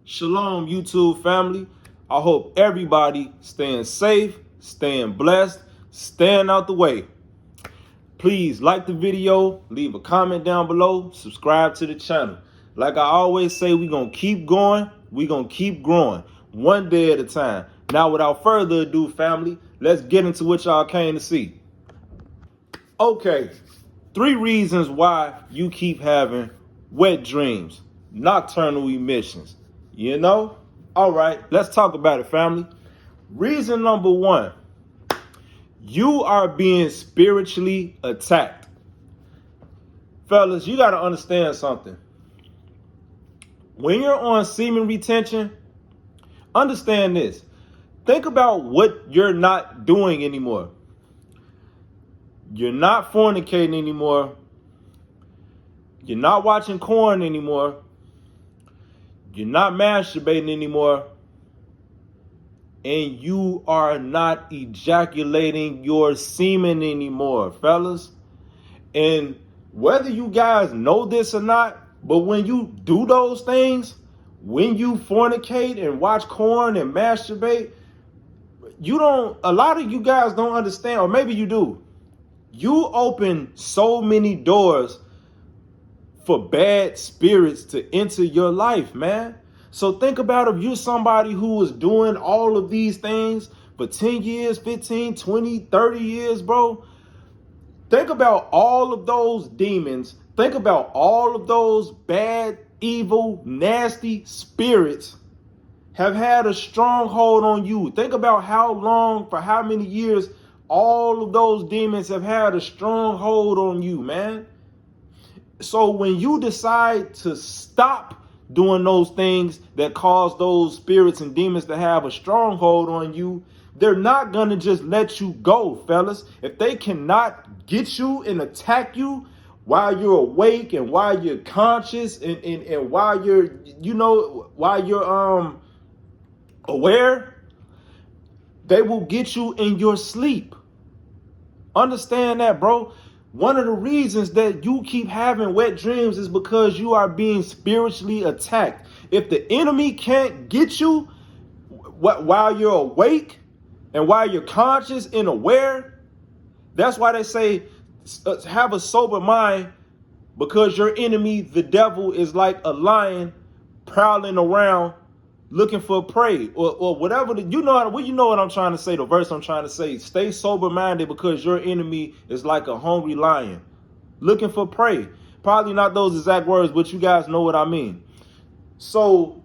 Shalom, YouTube family. I hope everybody staying safe, staying blessed, staying out the way. Please like the video, leave a comment down below, subscribe to the channel. Like I always say, we're going to keep going, we're going to keep growing, one day at a time. Now, without further ado, family, let's get into what y'all came to see. Okay, 3 reasons why you keep having wet dreams, nocturnal emissions. You know? All right, let's talk about it, family. Reason number 1, you are being spiritually attacked. Fellas, you got to understand something. When you're on semen retention, understand this. Think about what you're not doing anymore. You're not fornicating anymore. You're not watching porn anymore. You're not masturbating anymore. And you are not ejaculating your semen anymore, fellas. And whether you guys know this or not, but when you do those things, when you fornicate and watch porn and masturbate, a lot of you guys don't understand, or maybe you do. You open so many doors for bad spirits to enter your life, man. So think about if you're somebody who was doing all of these things for 10 years, 15, 20, 30 years, bro. Think about all of those demons. Think about all of those bad, evil, nasty spirits have had a stronghold on you. Think about how long, for how many years, all of those demons have had a stronghold on you, man. So when you decide to stop doing those things that cause those spirits and demons to have a stronghold on you, they're not going to just let you go, fellas. If they cannot get you and attack you while you're awake and while you're conscious and while you're, while you're aware, they will get you in your sleep. Understand that, bro. One of the reasons that you keep having wet dreams is because you are being spiritually attacked. If the enemy can't get you while you're awake and while you're conscious and aware, that's why they say have a sober mind, because your enemy, the devil, is like a lion prowling around looking for prey or whatever. You know what I'm trying to say, the verse I'm trying to say. Stay sober-minded because your enemy is like a hungry lion looking for prey. Probably not those exact words, but you guys know what I mean. So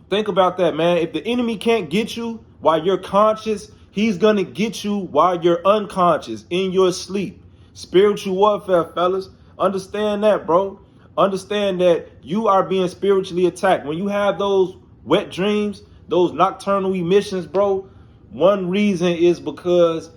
think about that, man. If the enemy can't get you while you're conscious, he's going to get you while you're unconscious, in your sleep. Spiritual warfare, fellas. Understand that, bro. Understand that you are being spiritually attacked. When you have those wet dreams, those nocturnal emissions, bro, one reason is because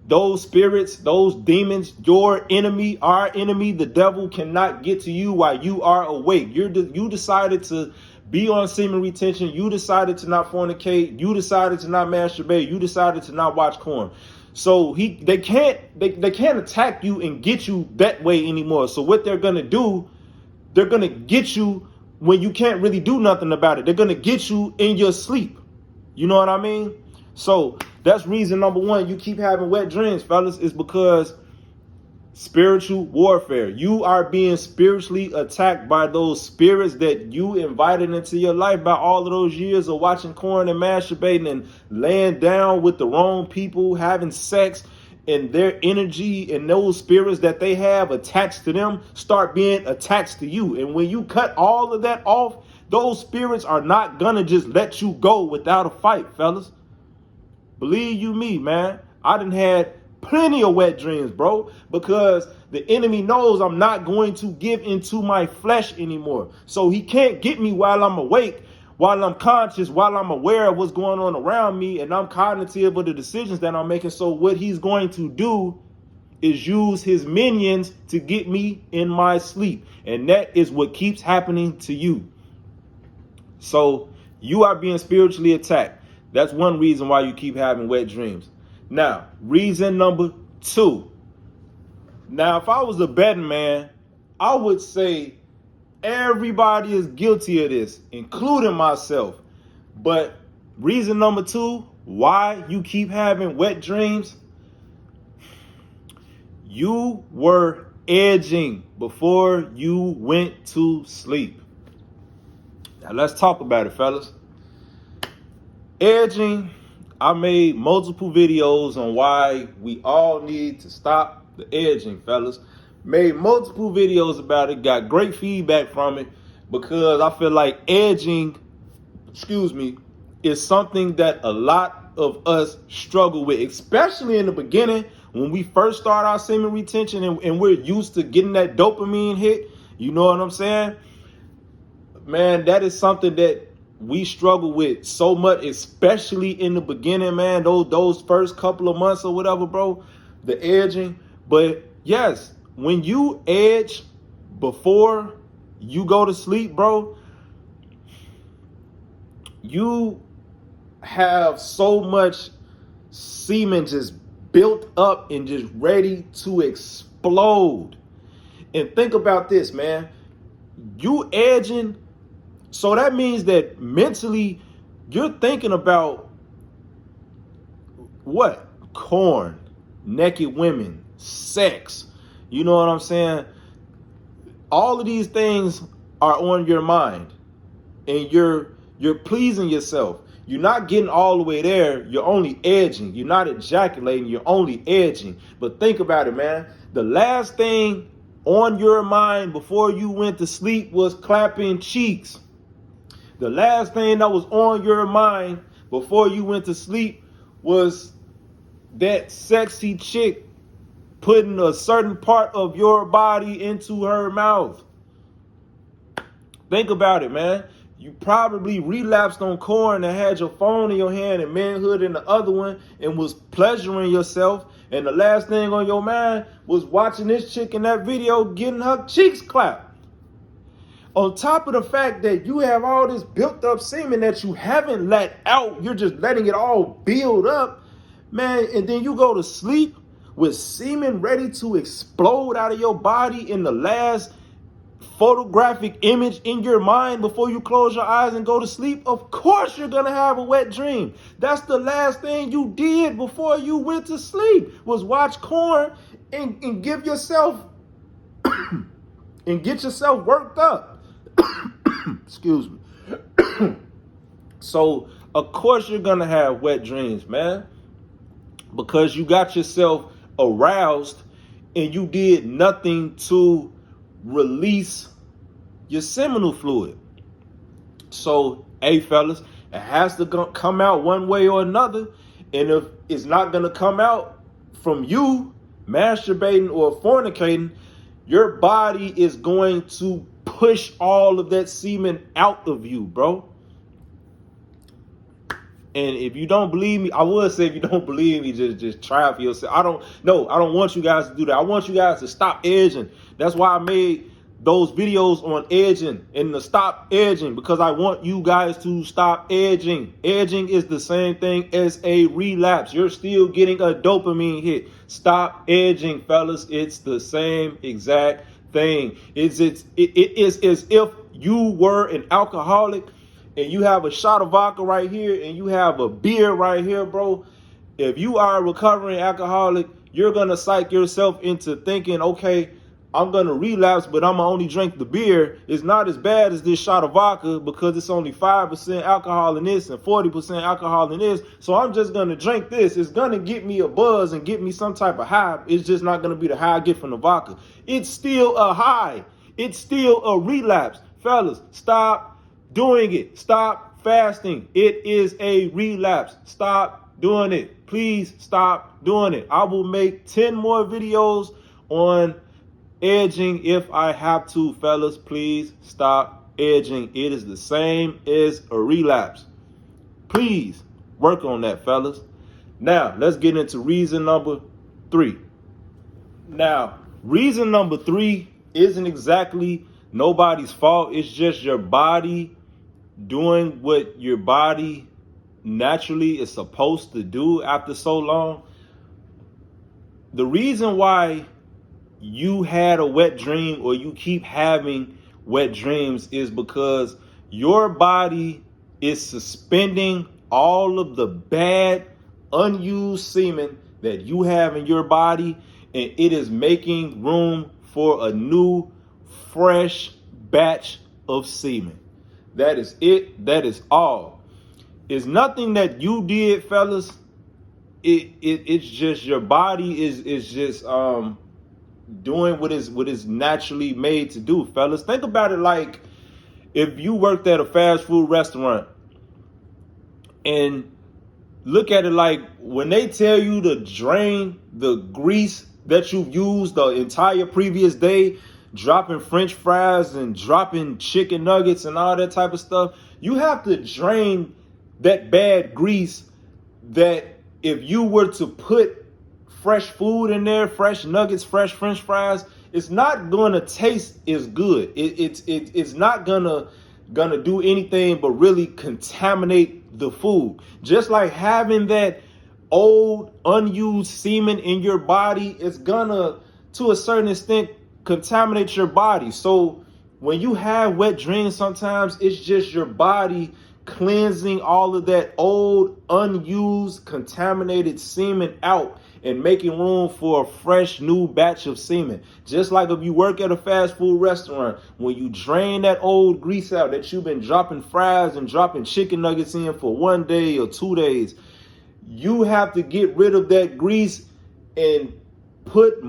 those spirits, those demons, your enemy, our enemy, the devil, cannot get to you while you are awake. You decided to be on semen retention. You decided to not fornicate. You decided to not masturbate. You decided to not watch porn. So they can't attack you and get you that way anymore. So what they're gonna do, they're going to get you when you can't really do nothing about it. They're going to get you in your sleep. You know what I mean? So that's reason number 1 you keep having wet dreams, fellas, is because spiritual warfare. You are being spiritually attacked by those spirits that you invited into your life by all of those years of watching porn and masturbating and laying down with the wrong people, having sex. And their energy and those spirits that they have attached to them start being attached to you. And when you cut all of that off, those spirits are not gonna just let you go without a fight, fellas. Believe you me, man. I done had plenty of wet dreams, bro, because the enemy knows I'm not going to give into my flesh anymore. So he can't get me while I'm awake, while I'm conscious, while I'm aware of what's going on around me, and I'm cognitive of the decisions that I'm making. So what he's going to do is use his minions to get me in my sleep. And that is what keeps happening to you. So you are being spiritually attacked. That's one reason why you keep having wet dreams. Now, reason number 2. Now, if I was a betting man, I would say Everybody is guilty of this, including myself. But reason number 2, why you keep having wet dreams, you were edging before you went to sleep. Now let's talk about it, fellas. Edging, I made multiple videos on why we all need to stop the edging, fellas. Made multiple videos about it, got great feedback from it, because I feel like edging, is something that a lot of us struggle with, especially in the beginning when we first start our semen retention and we're used to getting that dopamine hit. You know what I'm saying? Man, that is something that we struggle with so much, especially in the beginning, man. Those first couple of months or whatever, bro, the edging. But yes, when you edge before you go to sleep, bro, you have so much semen just built up and just ready to explode. And think about this, man. You edging, so that means that mentally you're thinking about what? Corn, naked women, sex. You know what I'm saying? All of these things are on your mind, and you're pleasing yourself. You're not getting all the way there. You're only edging. You're not ejaculating. You're only edging. But think about it, man. The last thing on your mind before you went to sleep was clapping cheeks. The last thing that was on your mind before you went to sleep was that sexy chick putting a certain part of your body into her mouth. Think about it, man. You probably relapsed on corn and had your phone in your hand and manhood in the other one and was pleasuring yourself. And the last thing on your mind was watching this chick in that video getting her cheeks clapped. On top of the fact that you have all this built up semen that you haven't let out, you're just letting it all build up, man. And then you go to sleep with semen ready to explode out of your body in the last photographic image in your mind before you close your eyes and go to sleep. Of course you're gonna have a wet dream. That's the last thing you did before you went to sleep, was watch corn and give yourself and get yourself worked up. Excuse me. So of course you're gonna have wet dreams, man, because you got yourself aroused and you did nothing to release your seminal fluid. So, hey, fellas, it has to come out one way or another. And if it's not going to come out from you masturbating or fornicating, your body is going to push all of that semen out of you, bro. And if you don't believe me, I would say if you don't believe me, just try it for yourself. I don't want you guys to do that. I want you guys to stop edging. That's why I made those videos on edging and to stop edging, because I want you guys to stop edging. Edging is the same thing as a relapse. You're still getting a dopamine hit. Stop edging, fellas. It's the same exact thing. It is as if you were an alcoholic and you have a shot of vodka right here and you have a beer right here, bro. If you are a recovering alcoholic, you're going to psych yourself into thinking, okay, I'm going to relapse, but I'm going to only drink the beer. It's not as bad as this shot of vodka because it's only 5% alcohol in this and 40% alcohol in this. So I'm just going to drink this. It's going to get me a buzz and get me some type of high. It's just not going to be the high I get from the vodka. It's still a high. It's still a relapse. Fellas, stop doing it. Stop fasting. It is a relapse. Stop doing it. Please stop doing it. I will make 10 more videos on edging if I have to, fellas. Please stop edging. It is the same as a relapse. Please work on that, fellas. Now, let's get into reason number 3. Now, reason number 3 isn't exactly nobody's fault. It's just your body doing what your body naturally is supposed to do after so long. The reason why you had a wet dream or you keep having wet dreams is because your body is suspending all of the bad, unused semen that you have in your body, and it is making room for a new, fresh batch of semen. That is it. That is all. It's nothing that you did, fellas. It's just your body is just doing what is naturally made to do, fellas. Think about it like if you worked at a fast food restaurant, and look at it like when they tell you to drain the grease that you've used the entire previous day, dropping French fries and dropping chicken nuggets and all that type of stuff, you have to drain that bad grease that if you were to put fresh food in there, fresh nuggets, fresh French fries, it's not gonna taste as good. It's not gonna do anything but really contaminate the food. Just like having that old unused semen in your body is gonna, to a certain extent, contaminate your body. So when you have wet dreams, sometimes it's just your body cleansing all of that old, unused, contaminated semen out and making room for a fresh new batch of semen. Just like if you work at a fast food restaurant, when you drain that old grease out that you've been dropping fries and dropping chicken nuggets in for 1 day or 2 days, you have to get rid of that grease and put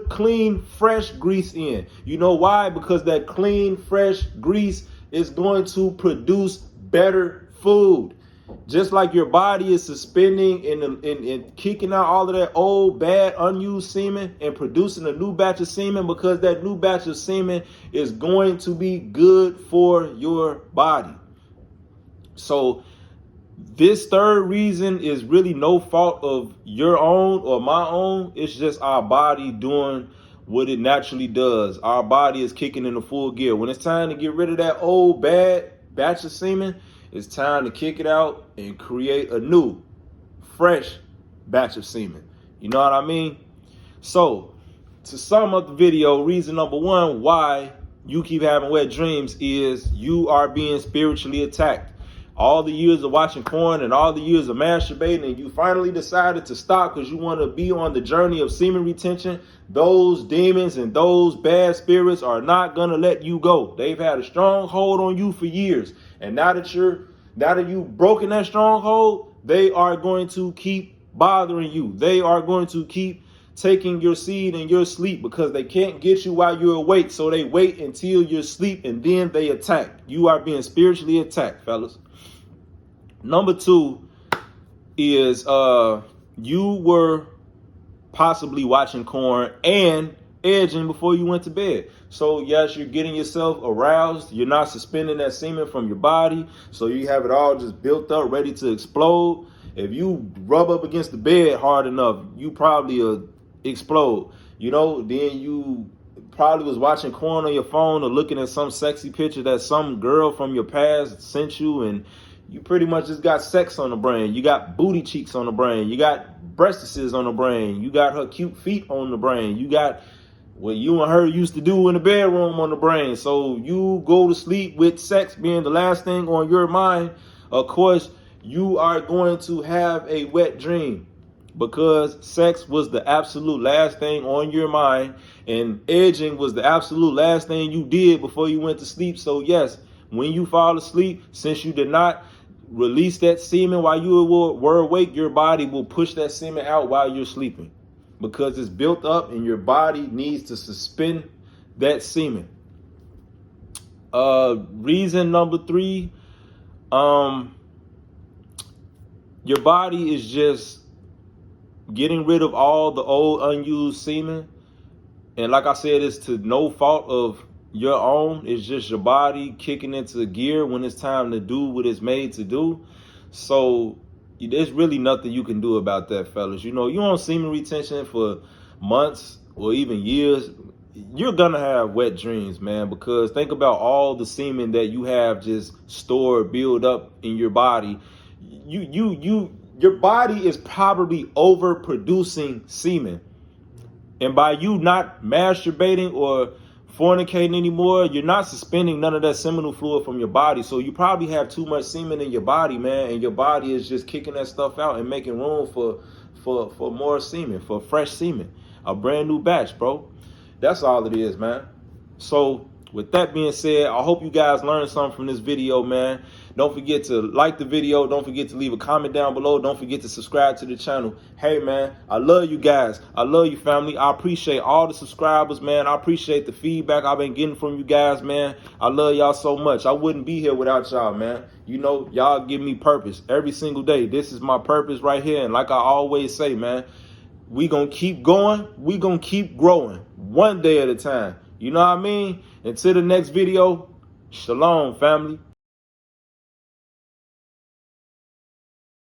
clean, fresh grease in. You know why? Because that clean, fresh grease is going to produce better food. Just like your body is suspending and kicking out all of that old, bad, unused semen and producing a new batch of semen, because that new batch of semen is going to be good for your body. So this third reason is really no fault of your own or my own. It's just our body doing what it naturally does. Our body is kicking into full gear. When it's time to get rid of that old, bad batch of semen, it's time to kick it out and create a new, fresh batch of semen. You know what I mean? So, to sum up the video, reason number one why you keep having wet dreams is you are being spiritually attacked. All the years of watching porn and all the years of masturbating, and you finally decided to stop because you want to be on the journey of semen retention, those demons and those bad spirits are not going to let you go. They've had a strong hold on you for years. And now that you've broken that stronghold, they are going to keep bothering you. They are going to keep taking your seed in your sleep because they can't get you while you're awake. So they wait until you're asleep and then they attack. You are being spiritually attacked, fellas. Number two is you were possibly watching porn and edging before you went to bed. So yes, you're getting yourself aroused. You're not suspending that semen from your body. So you have it all just built up, ready to explode. If you rub up against the bed hard enough, you probably explode. You know, then you probably was watching porn on your phone or looking at some sexy picture that some girl from your past sent you, and you pretty much just got sex on the brain. You got booty cheeks on the brain. You got breastises on the brain. You got her cute feet on the brain. You got what you and her used to do in the bedroom on the brain. So you go to sleep with sex being the last thing on your mind. Of course, you are going to have a wet dream because sex was the absolute last thing on your mind, and edging was the absolute last thing you did before you went to sleep. So yes, when you fall asleep, since you did not release that semen while you were awake, your body will push that semen out while you're sleeping because it's built up and your body needs to suspend that semen. Reason number three, your body is just getting rid of all the old unused semen. And like I said, it's to no fault of your own. It's just your body kicking into gear when it's time to do what it's made to do. So there's really nothing you can do about that, fellas. You know, you're on semen retention for months or even years, you're gonna have wet dreams, man, because think about all the semen that you have just stored, build up in your body. Your body is probably overproducing semen. And by you not masturbating or fornicating anymore, you're not suspending none of that seminal fluid from your body. So you probably have too much semen in your body, man, and your body is just kicking that stuff out and making room for more semen, for fresh semen, a brand new batch, bro. That's all it is, man. So with that being said, I hope you guys learned something from this video, man. Don't forget to like the video. Don't forget to leave a comment down below. Don't forget to subscribe to the channel. Hey, man, I love you guys. I love you, family. I appreciate all the subscribers, man. I appreciate the feedback I've been getting from you guys, man. I love y'all so much. I wouldn't be here without y'all, man. You know, y'all give me purpose every single day. This is my purpose right here. And like I always say, man, we gonna keep going. We gonna keep growing one day at a time. You know what I mean? Until the next video, shalom, family.